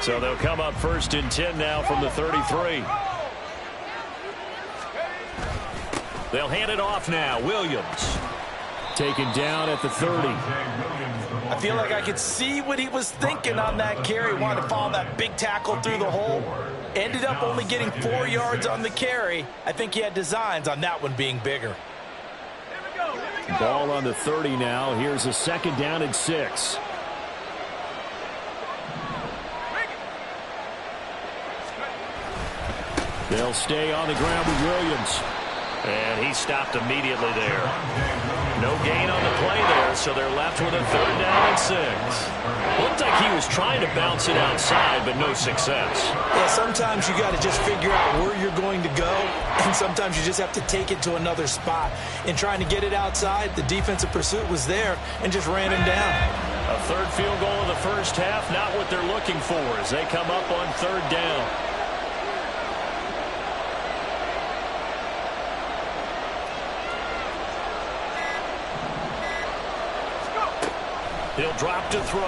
So they'll come up 1st and 10 now from the 33. They'll hand it off now. Williams taken down at the 30. I feel like I could see what he was thinking on that carry. Wanted to follow that big tackle through the hole. Ended up only getting 4 yards on the carry. I think he had designs on that one being bigger. Ball on the 30 now. Here's a 2nd down and 6. They'll stay on the ground with Williams. And he stopped immediately there. No gain on the play there, so they're left with a 3rd down and 6. Looked like he was trying to bounce it outside, but no success. Yeah, sometimes you got to just figure out where you're going to go, and sometimes you just have to take it to another spot. In trying to get it outside, the defensive pursuit was there and just ran him down. A 3rd field goal in the first half, not what they're looking for as they come up on 3rd down. He'll drop to throw.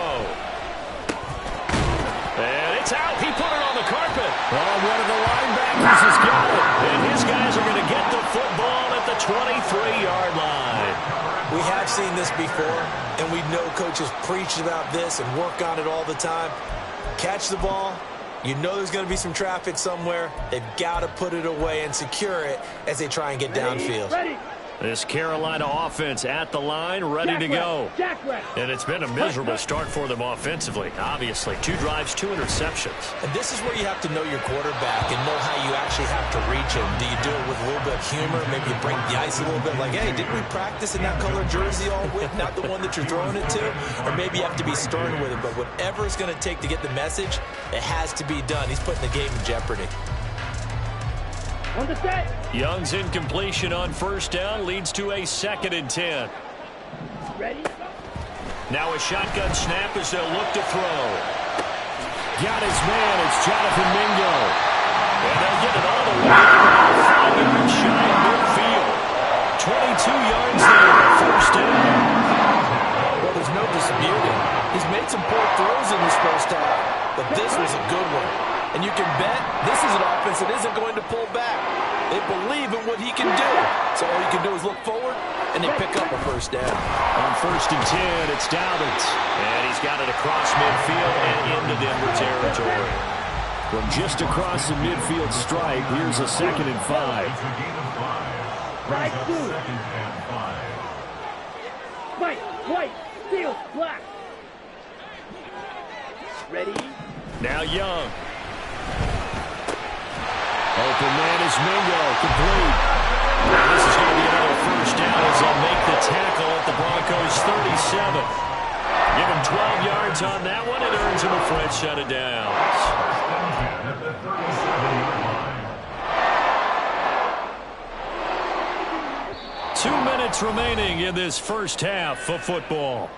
And it's out. He put it on the carpet. Oh, one of the linebackers has got it. And his guys are going to get the football at the 23-yard line. We have seen this before, and we know coaches preach about this and work on it all the time. Catch the ball. You know there's going to be some traffic somewhere. They've got to put it away and secure it as they try and get downfield. This Carolina offense at the line, ready to go. And it's been a miserable start for them offensively. Obviously, 2 drives, 2 interceptions. And this is where you have to know your quarterback and know how you actually have to reach him. Do you do it with a little bit of humor? Maybe you break the ice a little bit like, hey, didn't we practice in that color jersey all week? Not the one that you're throwing it to? Or maybe you have to be stern with him. But whatever it's going to take to get the message, it has to be done. He's putting the game in jeopardy. On the set. Young's incompletion on 1st down leads to a 2nd and 10. Ready? Now a shotgun snap as they'll look to throw. Got his man. It's Jonathan Mingo. And they'll get it all the way. 5 yards shy of midfield. 22 yards there. 1st down. Well, there's no disputing. He's made some poor throws in this first half, but this was a good one. And you can bet this is an offense that isn't going to pull back. They believe in what he can do. So all you can do is look forward, and they pick up a 1st down. On 1st and 10, it's Dobbins. And he's got it across midfield and into Denver territory. From just across the midfield stripe, here's a 2nd and 5. Right, 2. White, steel, black. Ready? Now Young. Open man is Mingo, complete. This is going to be another 1st down as they'll make the tackle at the Broncos' 37. Give him 12 yards on that one. It earns him a fresh set of downs. Two minutes remaining in this first half of football.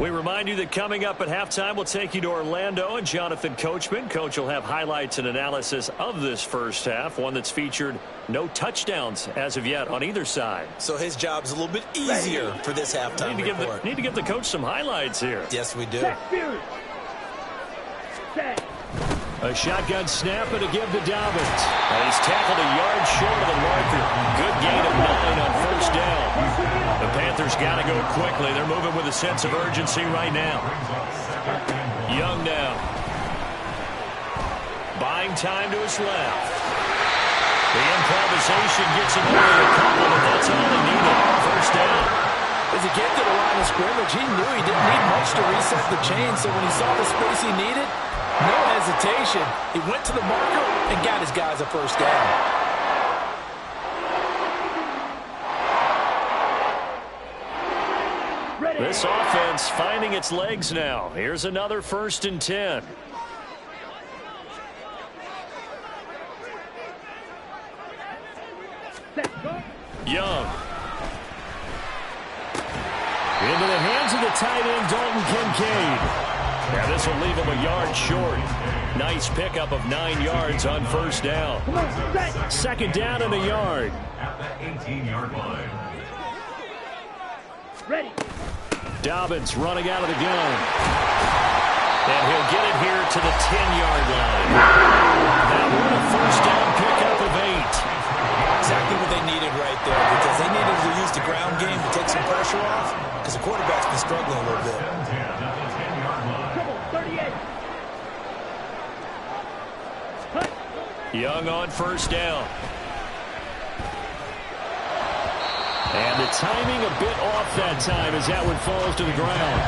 We remind you that coming up at halftime, we'll take you to Orlando and Jonathan Coachman. Coach will have highlights and analysis of this first half, one that's featured no touchdowns as of yet on either side. So his job's a little bit easier for this halftime report. Need to give the coach some highlights here. Yes, we do. A shotgun snap and a give to Dobbins. And he's tackled a yard short of the marker. Good gain of 9 on 1st down. The Panthers got to go quickly. They're moving with a sense of urgency right now. Young now. Buying time to his left. The improvisation gets him only a couple, but that's all he needed. 1st down. As he get to the line of scrimmage, he knew he didn't need much to reset the chain, so when he saw the space he needed, no hesitation. He went to the marker and got his guys a 1st down. This offense finding its legs now. Here's another 1st and 10. Young. Into the hands of the tight end, Dalton Kincaid. Now this will leave him a yard short. Nice pickup of 9 yards on 1st down. 2nd down and a yard. At the 18-yard line. Ready. Dobbins running out of the gun. And he'll get it here to the 10-yard line. That one a first down pickup of 8. Exactly what they needed right there, because they needed to use the ground game to take some pressure off, because the quarterback's been struggling a little bit. Trouble, 38. Young on first down. And the timing a bit off that time as that one falls to the ground.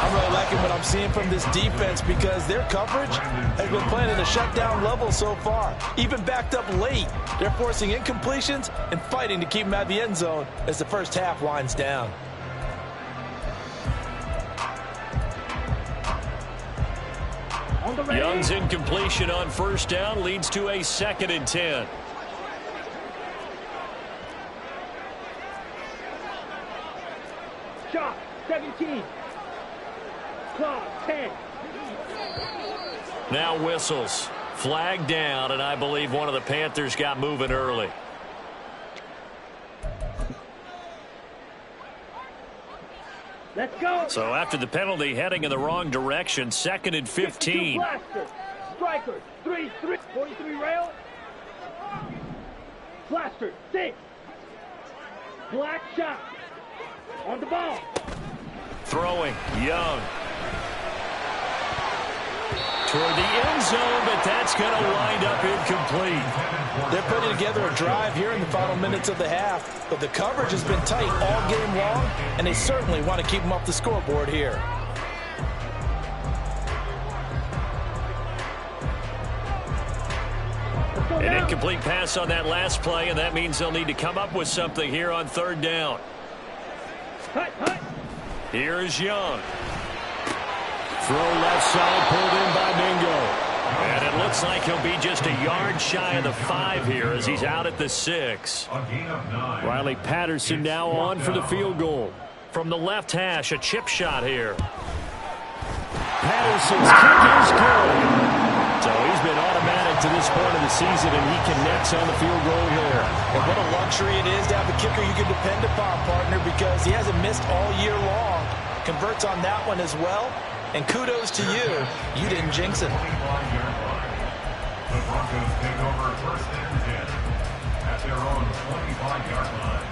I'm really liking what I'm seeing from this defense because their coverage has been playing at a shutdown level so far. Even backed up late, they're forcing incompletions and fighting to keep them out of the end zone as the first half winds down. Young's incompletion on first down leads to a 2nd and 10. Shot, 17. Clock, 10. Now whistles. Flag down, and I believe one of the Panthers got moving early. Let's go. So after the penalty, heading in the wrong direction, 2nd and 15. Blaster. Striker, 3-3. 43 rail. Blaster, 6. Black shot. On the ball. Throwing, Young. Toward the end zone, but that's going to wind up incomplete. They're putting together a drive here in the final minutes of the half, but the coverage has been tight all game long, and they certainly want to keep them off the scoreboard here. An incomplete pass on that last play, and that means they'll need to come up with something here on 3rd down. Here's Young. Throw left side, pulled in by Mingo. And it looks like he'll be just a yard shy of the 5 here as he's out at the 6. Riley Patterson now on for the field goal. From the left hash, a chip shot here. Patterson's kick is good. So he's been automatic to this point of the season, and he connects on the field goal here. And what a luxury it is to have a kicker you can depend upon, partner, because he hasn't missed all year long. Converts on that one as well. And kudos to you. You didn't jinx it. The Broncos take over 1st and 10 at their own 25-yard line.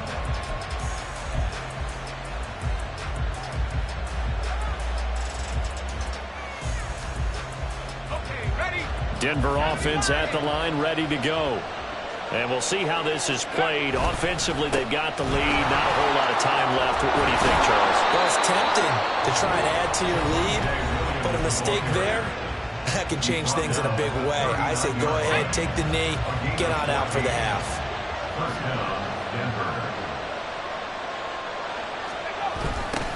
Denver offense at the line, ready to go. And we'll see how this is played. Offensively, they've got the lead. Not a whole lot of time left. What do you think, Charles? Well, it's tempting to try and add to your lead, but a mistake there, that can change things in a big way. I say go ahead, take the knee, get on out for the half. First down, Denver.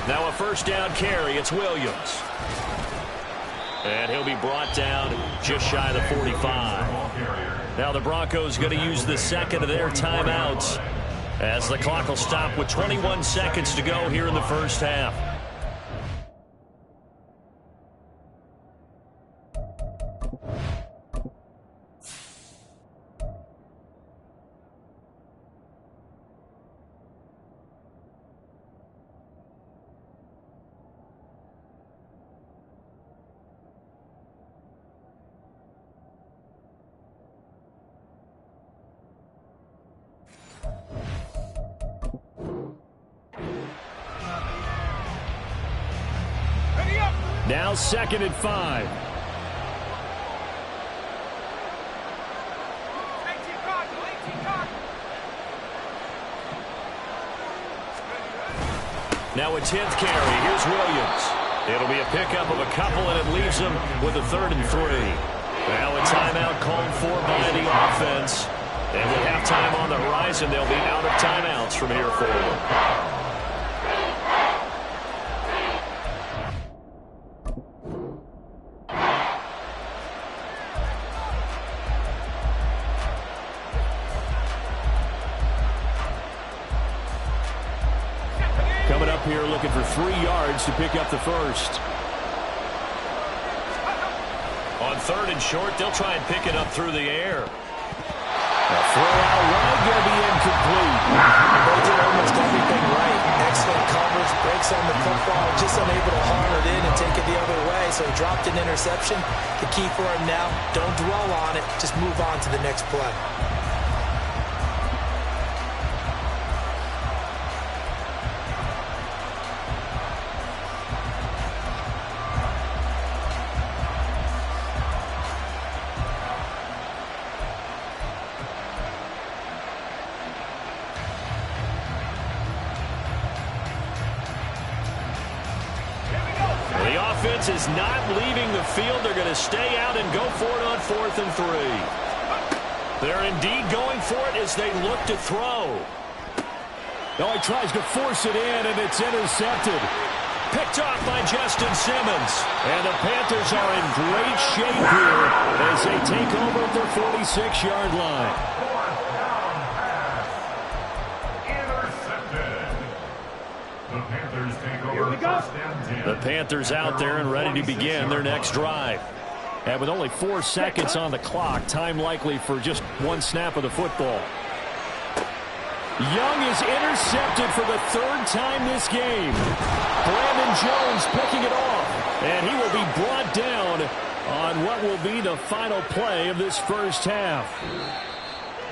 Now a first down carry. It's Williams. And he'll be brought down just shy of the 45. Now the Broncos going to use the 2nd of their timeouts as the clock will stop with 21 seconds to go here in the first half. Now 2nd and 5. Now a 10th carry. Here's Williams. It'll be a pickup of a couple, and it leaves them with a 3rd and 3. Now a timeout called for by the offense. And with halftime on the horizon, they'll be out of timeouts from here forward. Coming up here looking for 3 yards to pick up the first. On 3rd and short, they'll try and pick it up through the air. A throw out wide, going to be incomplete. They did almost everything right. Excellent coverage, breaks on the football, just unable to haul it in and take it the other way. So he dropped an interception. The key for him now, don't dwell on it, just move on to the next play. The offense is not leaving the field. They're going to stay out and go for it on 4th and 3. They're indeed going for it as they look to throw. Oh, he tries to force it in, and it's intercepted. Picked off by Justin Simmons. And the Panthers are in great shape here as they take over at their 46-yard line. The Panthers out there and ready to begin their next drive. And with only 4 seconds on the clock, time likely for just one snap of the football. Young is intercepted for the 3rd time this game. Brandon Jones picking it off. And he will be brought down on what will be the final play of this first half.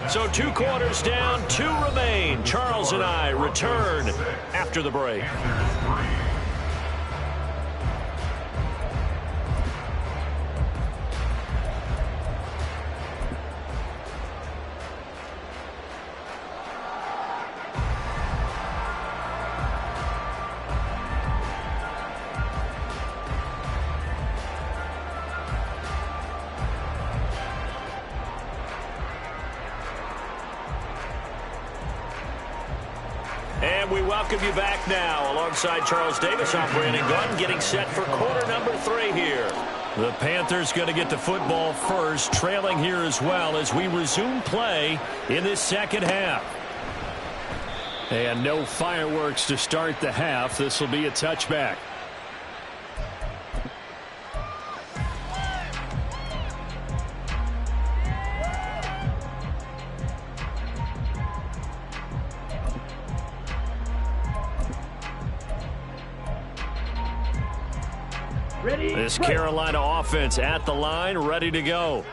So 2 quarters down, 2 remain. Charles and I return after the break. And we welcome you back now. Alongside Charles Davis, I'm Brandon Gunn, getting set for quarter number 3 here. The Panthers going to get the football first, trailing here as well as we resume play in this second half. And no fireworks to start the half. This will be a touchback. This Carolina offense at the line, ready to go.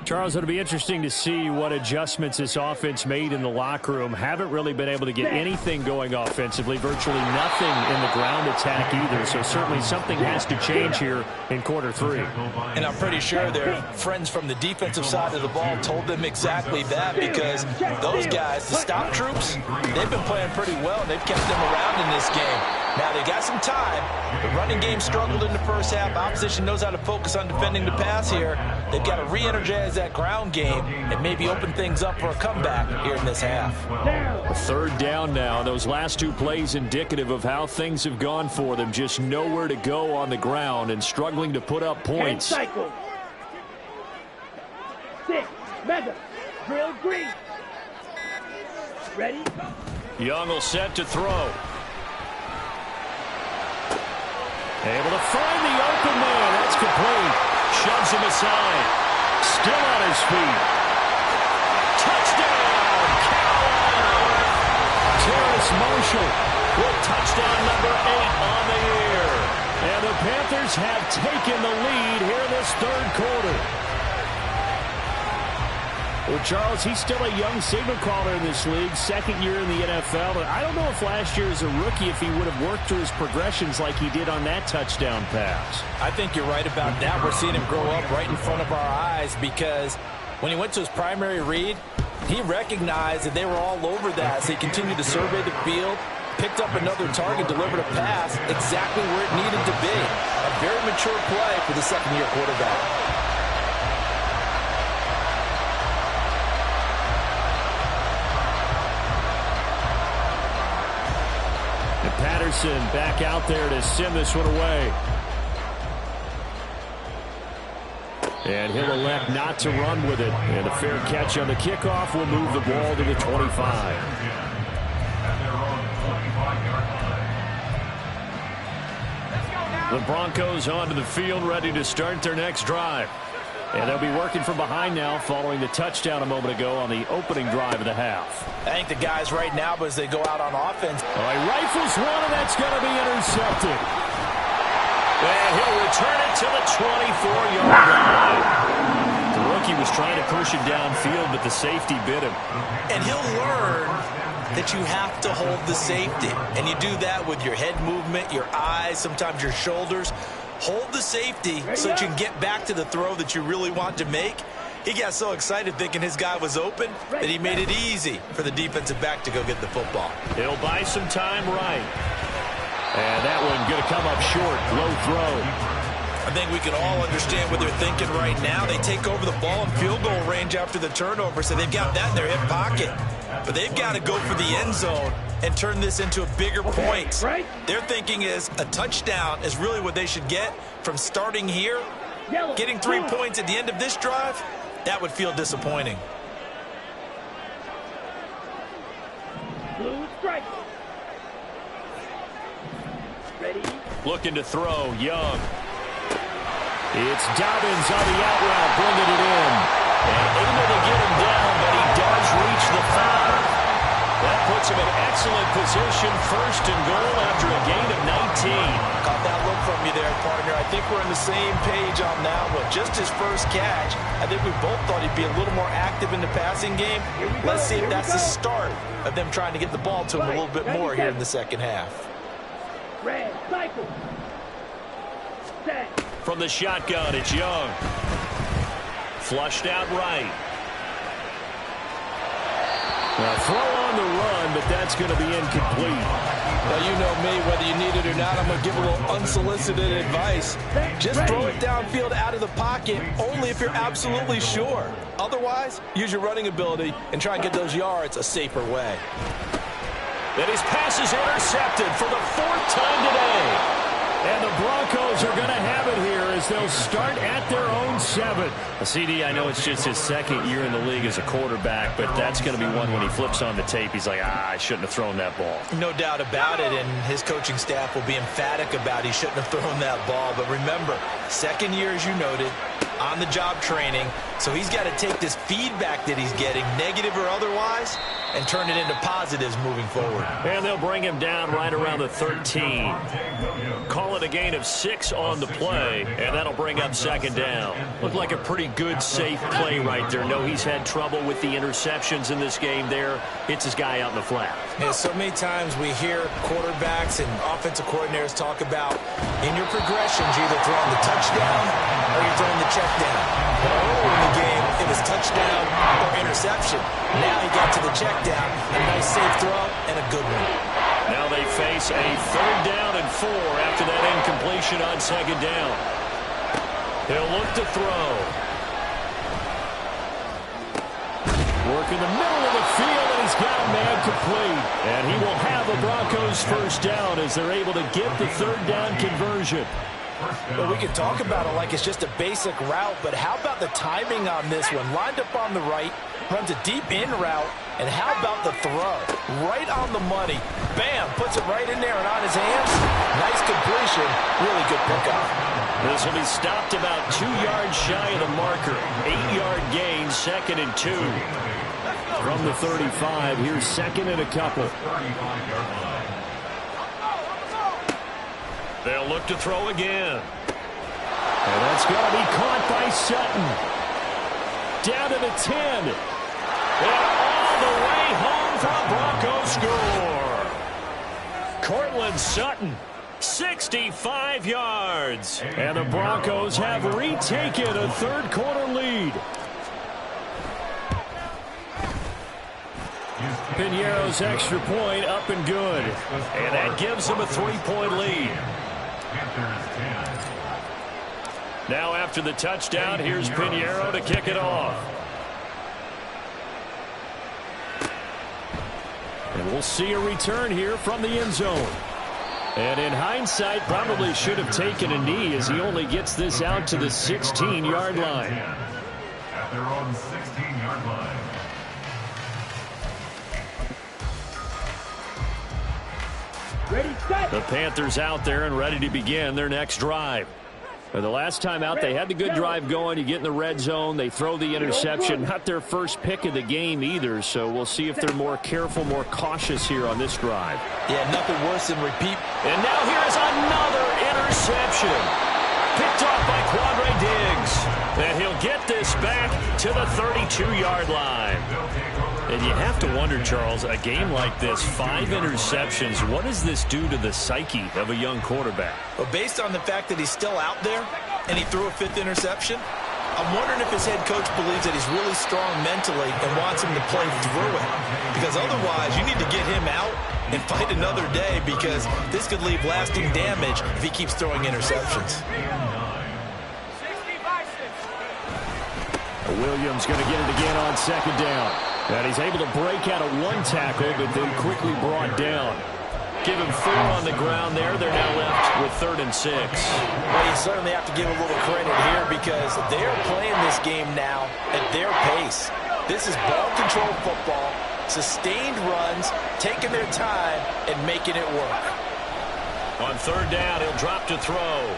Charles, it'll be interesting to see what adjustments this offense made in the locker room. Haven't really been able to get anything going offensively, virtually nothing in the ground attack either. So certainly something has to change here in quarter 3. And I'm pretty sure their friends from the defensive side of the ball told them exactly that, because those guys, the stop troops, they've been playing pretty well. They've kept them around in this game. Now, they got some time. The running game struggled in the first half. Opposition knows how to focus on defending the pass here. They've got to re-energize that ground game and maybe open things up for a comeback here in this half. A 3rd down now. Those last 2 plays indicative of how things have gone for them. Just nowhere to go on the ground and struggling to put up points. Cycle. 6. Mega. Drill green. Ready? Young will set to throw. Able to find the open man. That's complete. Shoves him aside. Still on his feet. Touchdown, Carolina. Terrace Marshall with touchdown number 8 on the year. And the Panthers have taken the lead here in this 3rd quarter. Well, Charles, he's still a young signal caller in this league, 2nd year in the NFL. But I don't know if last year as a rookie, if he would have worked through his progressions like he did on that touchdown pass. I think you're right about that. We're seeing him grow up right in front of our eyes, because when he went to his primary read, he recognized that they were all over that. So he continued to survey the field, picked up another target, delivered a pass exactly where it needed to be. A very mature play for the 2nd-year quarterback. Patterson back out there to send this one away. And he'll elect not to run with it. And a fair catch on the kickoff will move the ball to the 25. The Broncos onto the field, ready to start their next drive. And they'll be working from behind now following the touchdown a moment ago on the opening drive of the half. I think the guys right now, but as they go out on offense. All right, rifles one, and that's going to be intercepted. And he'll return it to the 24-yard line. The rookie was trying to push it downfield, but the safety bit him. And he'll learn that you have to hold the safety. And you do that with your head movement, your eyes, sometimes your shoulders. Hold the safety so that you can get back to the throw that you really want to make. He got so excited thinking his guy was open that he made it easy for the defensive back to go get the football. He'll buy some time right. And that one going to come up short. Low throw. I think we can all understand what they're thinking right now. They take over the ball in field goal range after the turnover, so they've got that in their hip pocket. But they've got to go for the end zone and turn this into a bigger point. Their thinking is a touchdown is really what they should get from starting here. Getting 3 points at the end of this drive, that would feel disappointing. Blue strike. Ready? Looking to throw, Young. It's Dobbins on the out route, bringing it in. And able to get him down, but he does reach the 5. That puts him in excellent position, first and goal after a gain of 19. Caught that look from you there, partner. I think we're on the same page on that one. Just his first catch, I think we both thought he'd be a little more active in the passing game. Let's see if that's the start of them trying to get the ball to him a little bit more here in the second half. Red, cycle. Set. From the shotgun, it's Young. Flushed out right. Now throw on the run, but that's going to be incomplete. Now, you know me, whether you need it or not, I'm going to give a little unsolicited advice. Just throw it downfield out of the pocket, only if you're absolutely sure. Otherwise, use your running ability and try and get those yards a safer way. And his pass is intercepted for the 4th time today. And the Broncos are going to have it here as they'll start at their own 7. CD, I know it's just his second year in the league as a quarterback, but that's going to be one when he flips on the tape. He's like, I shouldn't have thrown that ball. No doubt about it, and his coaching staff will be emphatic about he shouldn't have thrown that ball. But remember, second year, as you noted, on-the-job training, so he's got to take this feedback that he's getting, negative or otherwise, and turn it into positives moving forward. And they'll bring him down right around the 13. Call it a gain of 6 on the play, and that'll bring up second down. Looked like a pretty good, safe play right there. No, he's had trouble with the interceptions in this game there. Hits his guy out in the flat. Yeah, so many times we hear quarterbacks and offensive coordinators talk about in your progressions, you're either throwing the touchdown or you're throwing the check down. But earlier in the game, it was touchdown or interception. Now he got to the check down, a nice safe throw, and a good one. Now they face a 3rd down and 4 after that incompletion on second down. He'll look to throw. Work in the middle of the field, and he's got a man complete. And he will have the Broncos first down as they're able to get the 3rd down conversion. Well, we can talk about it like it's just a basic route, but how about the timing on this one? Lined up on the right, runs a deep in route, and how about the throw? Right on the money. Bam, puts it right in there and on his hands. Nice completion. Really good pickup. This will be stopped about 2 yards shy of the marker. 8-yard gain, 2nd and 2. From the 35, here's 2nd and a couple. They'll look to throw again. And that's going to be caught by Sutton. Down to the 10. And all the way home for a Broncos score. Cortland Sutton, 65 yards. And the Broncos have retaken a 3rd quarter lead. Piñeiro's extra point up and good. And that gives them a 3-point lead. Now after the touchdown, here's Piñeiro to kick it off. And we'll see a return here from the end zone. And in hindsight, probably should have taken a knee as he only gets this out to the 16-yard line. At their own 16-yard line. Ready, set. The Panthers out there and ready to begin their next drive. The last time out, they had the good drive going. You get in the red zone. They throw the interception. Not their first pick of the game either, so we'll see if they're more careful, more cautious here on this drive. Yeah, nothing worse than repeat. And now here is another interception. Picked off by Quandre Diggs. And he'll get this back to the 32-yard line. And you have to wonder, Charles, a game like this, 5 interceptions, what does this do to the psyche of a young quarterback? Well, based on the fact that he's still out there and he threw a 5th interception, I'm wondering if his head coach believes that he's really strong mentally and wants him to play through it. Because otherwise, you need to get him out and fight another day, because this could leave lasting damage if he keeps throwing interceptions. Williams going to get it again on 2nd down. And he's able to break out of 1 tackle, but then quickly brought down. Give him 4 on the ground there. They're now left with 3rd and 6. Well, you certainly have to give a little credit here, because they're playing this game now at their pace. This is ball control football, sustained runs, taking their time, and making it work. On 3rd down, he'll drop to throw.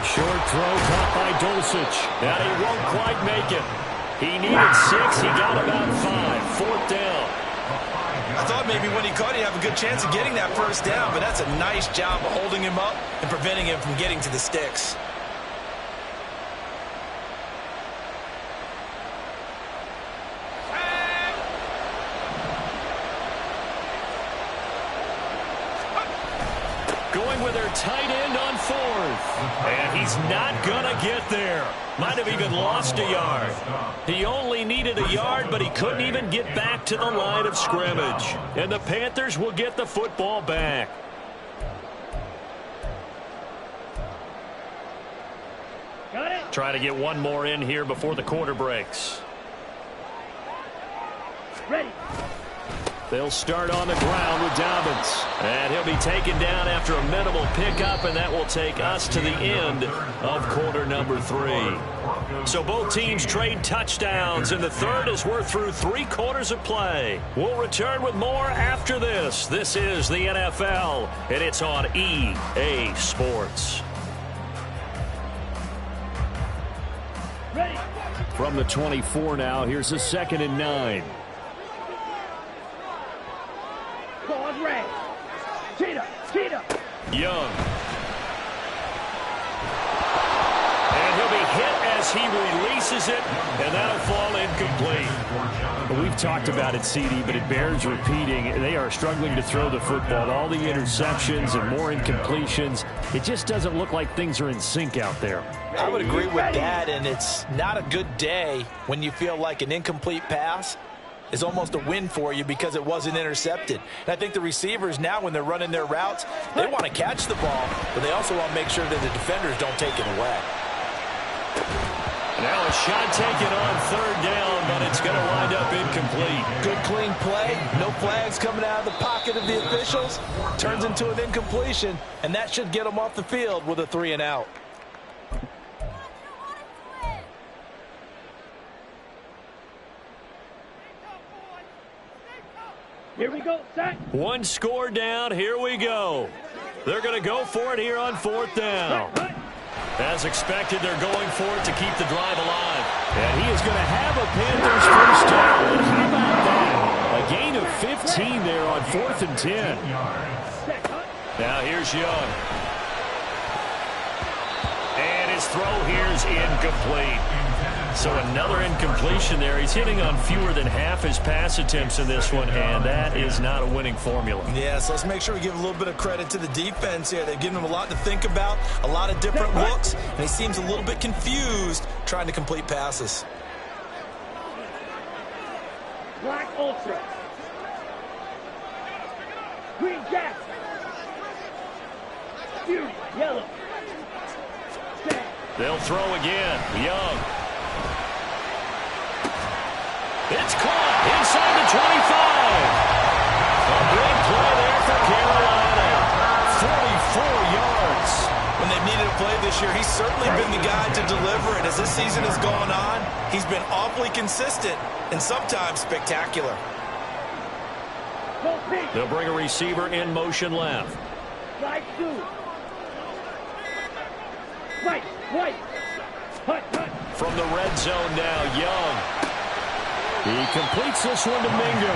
Short throw caught by Dulcich. And he won't quite make it. He needed 6. He got about 5. 4th down. I thought maybe when he caught, he'd have a good chance of getting that 1st down, but that's a nice job of holding him up and preventing him from getting to the sticks. Going with their tight end on 4th. And he's not going to get there. Might have even lost a yard. He only needed a yard, but he couldn't even get back to the line of scrimmage. And the Panthers will get the football back. Got it. Try to get one more in here before the quarter breaks. Ready. They'll start on the ground with Dobbins. And he'll be taken down after a minimal pickup, and that will take us to the end of quarter number 3. So both teams trade touchdowns, and the third as we're through 3 quarters of play. We'll return with more after this. This is the NFL, and it's on EA Sports. Ready. From the 24 now, here's a 2nd and 9. Pause red. Cheetah. Young. And he'll be hit as he releases it, and that'll fall incomplete. We've talked about it, CD, but it bears repeating. They are struggling to throw the football. All the interceptions and more incompletions. It just doesn't look like things are in sync out there. I would agree with that, and it's not a good day when you feel like an incomplete pass is almost a win for you because it wasn't intercepted. And I think the receivers now, when they're running their routes, they want to catch the ball, but they also want to make sure that the defenders don't take it away. Now a shot taken on 3rd down, but it's going to wind up incomplete. Good clean play, no flags coming out of the pocket of the officials. Turns into an incompletion, and that should get them off the field with a 3 and out. Here we go, sack. 1 score down, here we go. They're going to go for it here on 4th down. As expected, they're going for it to keep the drive alive. And he is going to have a Panthers 1st down. How about that? A gain of 15 there on 4th and 10. Now here's Young. And his throw here is incomplete. So another incompletion there. He's hitting on fewer than half his pass attempts in this one, and that is not a winning formula. Yeah, so let's make sure we give a little bit of credit to the defense here. They've given him a lot to think about, a lot of different looks, and he seems a little bit confused trying to complete passes. Black Ultra. Green Jack. Fury. Yellow. Stand. They'll throw again. Young. It's caught inside the 25. A big play there for Carolina. 44 yards. When they've needed a play this year, he's certainly been the guy to deliver it. As this season has gone on, he's been awfully consistent and sometimes spectacular. They'll bring a receiver in motion left. Slide 2. Right, right. Hut, hut. From the red zone now, Young. He completes this one to Mingo.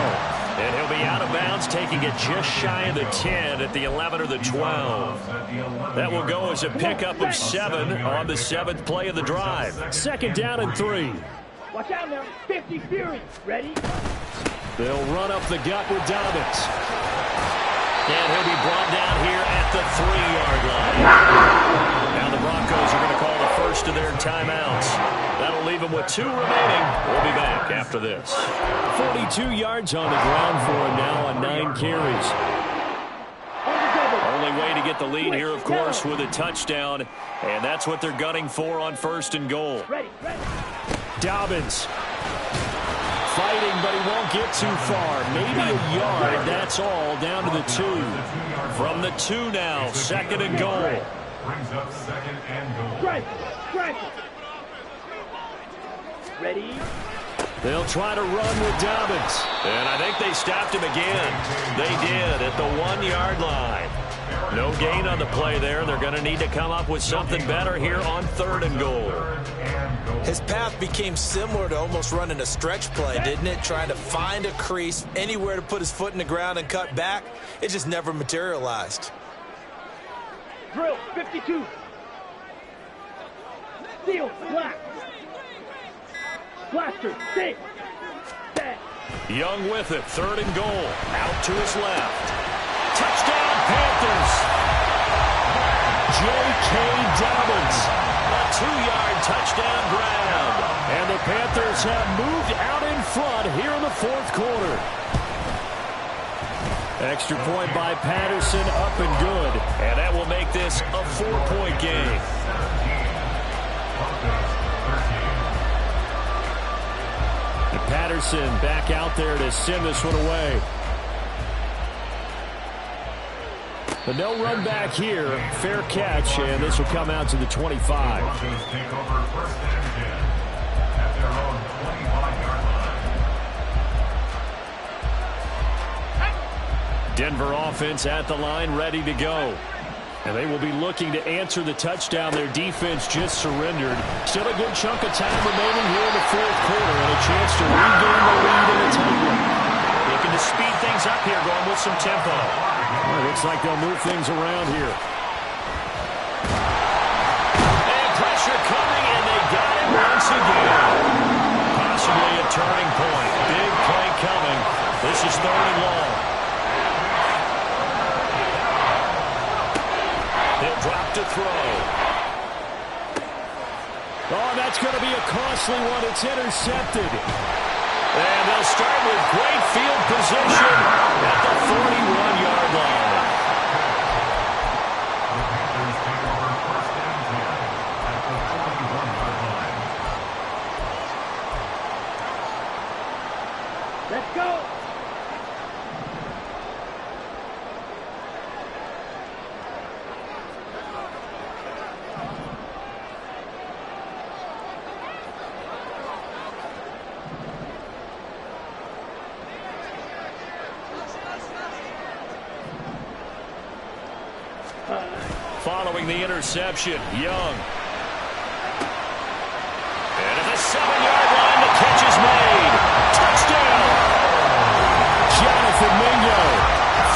And he'll be out of bounds, taking it just shy of the 10 at the 11 or the 12. That will go as a pickup of 7 on the 7th play of the drive. 2nd down and 3. Watch out now. 50 Fury. Ready? They'll run up the gut with Dobbins. And he'll be brought down here at the 3-yard line. Now the Broncos are going to call the first of their timeouts. That'll leave them with 2 remaining. We'll be back after this. 42 yards on the ground for him now on 9 carries. Only way to get the lead here, of course, with a touchdown. And that's what they're gunning for on 1st and goal. Ready, ready. Dobbins fighting, but he won't get too far. Maybe a yard, that's all, down to the 2. From the 2 now, 2nd and goal. Brings up 2nd and goal. Strike, strike. Ready? They'll try to run with Dobbins. And I think they stopped him again. They did at the 1-yard line. No gain on the play there. They're going to need to come up with something better here on 3rd and goal. His path became similar to almost running a stretch play, didn't it? Trying to find a crease, anywhere to put his foot in the ground and cut back. It just never materialized. Drill, 52. Steel, black. Blaster, 6. Set. Young with it, 3rd and goal. Out to his left. Touchdown, Panthers. J.K. Dobbins. A 2-yard touchdown grab. And the Panthers have moved out in front here in the 4th quarter. Extra point by Patterson, up and good. And that will make this a 4-point game. And Patterson back out there to send this one away. But no run back here. Fair catch, and this will come out to the 25. Broncos take over 1st and 10 at their own 25-yard line. Denver offense at the line, ready to go. And they will be looking to answer the touchdown. Their defense just surrendered. Still a good chunk of time remaining here in the 4th quarter, and a chance to regain the lead in a tight one. Looking to speed things up here, going with some tempo. Well, looks like they'll move things around here. And pressure coming, and they got it once again. Possibly a turning point. Big play coming. This is 3rd and long. He'll drop to throw. Oh, that's going to be a costly one. It's intercepted. And they'll start with great field position at the 41-yard line. The Panthers take over 1st and 10 at the 41-yard line. Let's go. Following the interception, Young. And at the 7-yard line, the catch is made. Touchdown! Jonathan Mingo.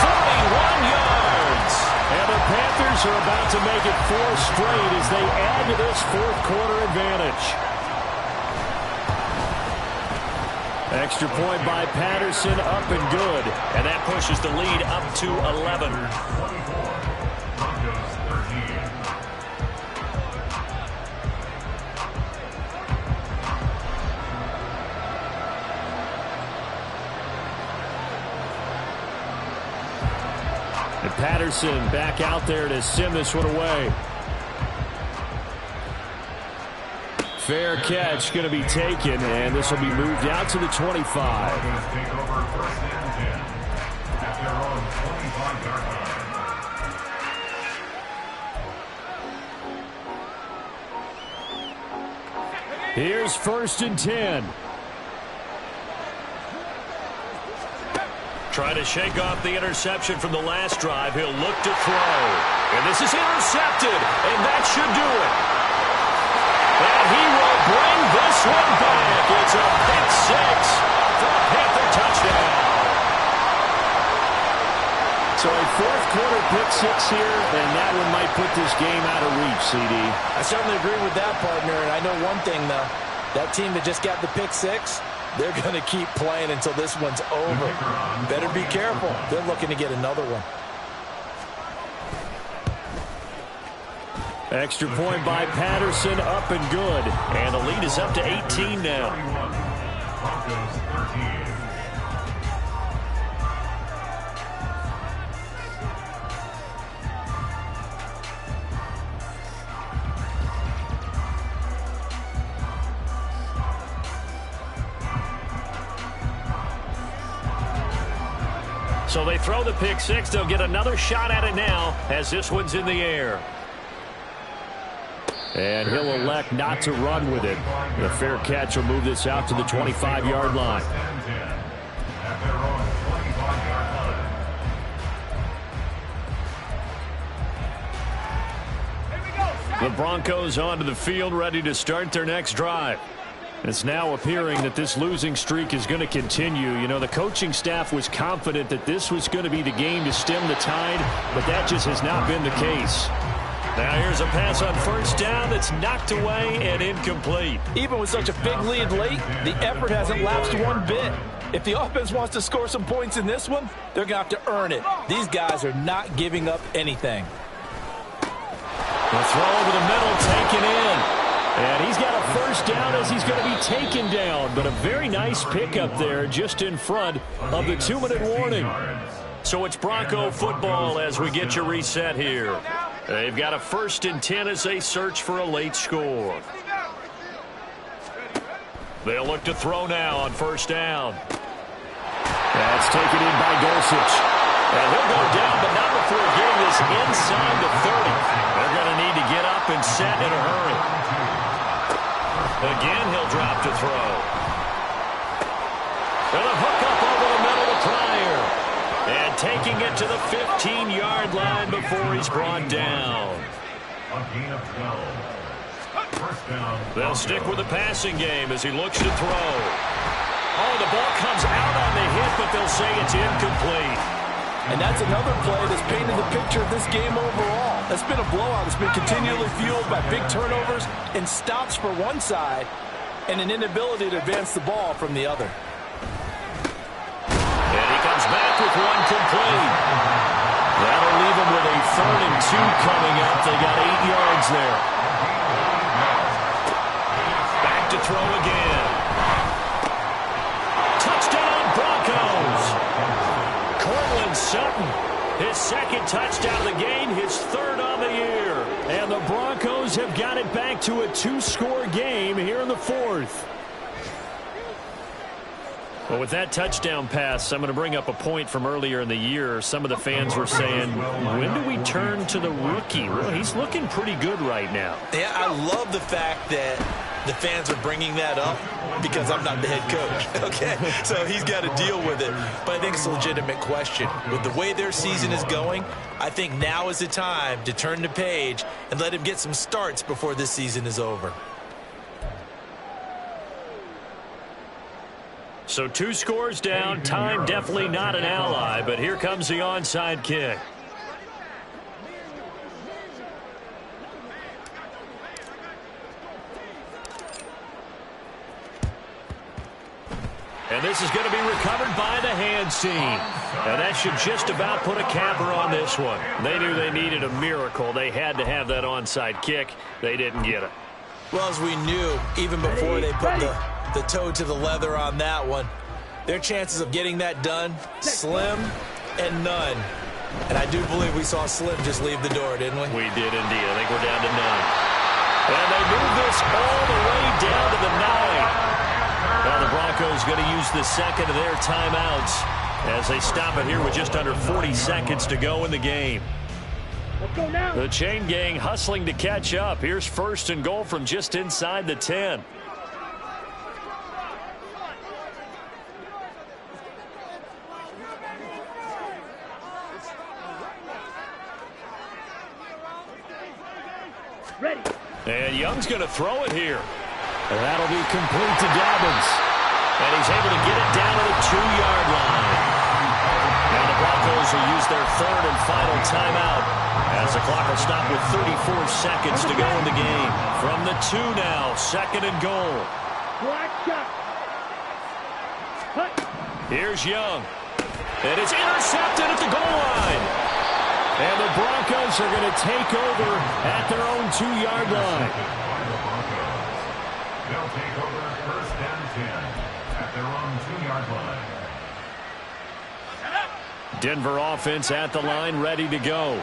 41 yards. And the Panthers are about to make it 4 straight as they add to this 4th quarter advantage. Extra point by Patterson, up and good. And that pushes the lead up to 11. Broncos 13. And Patterson back out there to send this one away. Fair catch going to be taken, and this will be moved out to the 25. Broncos take over 1st and 10 at their own 25-yard line. Here's 1st and 10. Trying to shake off the interception from the last drive. He'll look to throw. And this is intercepted, and that should do it. And he will bring this one back. It's a pick six for a Panther touchdown. So a fourth-quarter pick six here, and that one might put this game out of reach, CD. I certainly agree with that, partner. And I know one thing, though. That team that just got the pick six, they're going to keep playing until this one's over. Better be careful. They're looking to get another one. Extra point by Patterson, up and good. And the lead is up to 18 now. Broncos 13. So they throw the pick six. They'll get another shot at it now as this one's in the air. And he'll elect not to run with it. The fair catch will move this out to the 25-yard line. At their own 25-yard line. The Broncos onto the field, ready to start their next drive. It's now appearing that this losing streak is going to continue. You know, the coaching staff was confident that this was going to be the game to stem the tide, but that just has not been the case. Now here's a pass on first down that's knocked away and incomplete. Even with such a big lead late, the effort hasn't lapsed one bit. If the offense wants to score some points in this one, they're going to have to earn it. These guys are not giving up anything. The throw over the middle, taken in. And he's got a first down as he's going to be taken down. But a very nice pickup there just in front of the 2-minute warning. So it's Bronco football as we get you reset here. They've got a 1st and 10 as they search for a late score. They'll look to throw now on first down. That's taken in by Dulcich. And he'll go down, but not before getting this inside the 30. They're going to need to get up and set in a hurry. Again, he'll drop to throw. And a hook up over the middle to Pryor. And taking it to the 15-yard line before he's brought down. A gain of 12. First down. They'll stick with the passing game as he looks to throw. Oh, the ball comes out on the hit, but they'll say it's incomplete. And that's another play that's painted the picture of this game overall. It's been a blowout. It's been continually fueled by big turnovers and stops for one side and an inability to advance the ball from the other. And he comes back with one complete. That'll leave him with a 3rd and 2 coming up. They got 8 yards there. Back to throw again. Touchdown, Broncos. Cortland Sutton, his 2nd touchdown of the game, his 3rd on the year. And the Broncos have got it back to a 2-score game here in the 4th. Well, with that touchdown pass, I'm going to bring up a point from earlier in the year. Some of the fans were saying, when do we turn to the rookie? Well, he's looking pretty good right now. Yeah, I love the fact that the fans are bringing that up because I'm not the head coach, okay? So he's got to deal with it. But I think it's a legitimate question. With the way their season is going, I think now is the time to turn the page and let him get some starts before this season is over. So 2 scores down, time definitely not an ally, but here comes the onside kick. And this is going to be recovered by the hands team. And that should just about put a capper on this one. They knew they needed a miracle. They had to have that onside kick. They didn't get it. Well, as we knew, even before they put the toe to the leather on that one, their chances of getting that done, slim and none. And I do believe we saw Slim just leave the door, didn't we? We did indeed. I think we're down to 9. And they move this all the way down to the 9. Now the Broncos going to use the 2nd of their timeouts as they stop it here with just under 40 seconds to go in the game. Let's go now. The chain gang hustling to catch up. Here's 1st and goal from just inside the 10. Ready. And Young's going to throw it here. And that'll be complete to Dobbins. And he's able to get it down to the 2-yard line. Now the Broncos will use their third and final timeout as the clock will stop with 34 seconds to go in the game. From the 2 now, 2nd and goal. Black shot. Here's Young. And it's intercepted at the goal line. And the Broncos are going to take over at their own 2-yard line. They'll take over 1st and 10 at their own 2-yard line. Denver offense at the line, ready to go.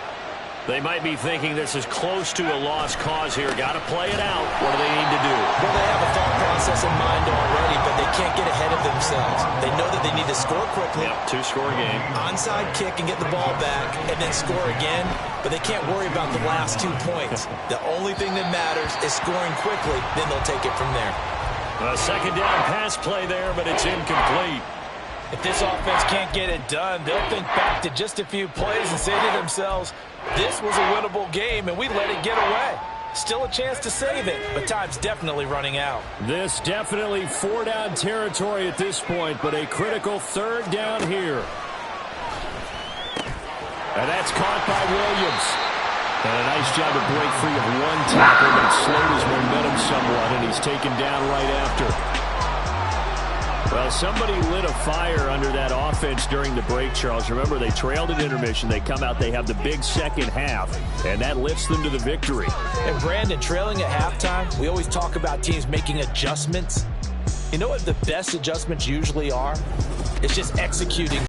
They might be thinking this is close to a lost cause here. Got to play it out. What do they need to do? Well, they have a thought process in mind already, but they can't get ahead of themselves. They know that they need to score quickly. Yep, 2-score game. Onside kick and get the ball back and then score again, but they can't worry about the last 2 points. The only thing that matters is scoring quickly, then they'll take it from there. A 2nd down pass play there, but it's incomplete. If this offense can't get it done, they'll think back to just a few plays and say to themselves, this was a winnable game, and we let it get away. Still a chance to save it, but time's definitely running out. This definitely 4-down territory at this point, but a critical 3rd down here. And that's caught by Williams. And a nice job to break free of 1 tackle, but it slowed his momentum somewhat, and he's taken down right after. Well, somebody lit a fire under that offense during the break, Charles. Remember, they trailed at intermission. They come out, they have the big second half, and that lifts them to the victory. And Brandon, trailing at halftime, we always talk about teams making adjustments. You know what the best adjustments usually are? It's just executing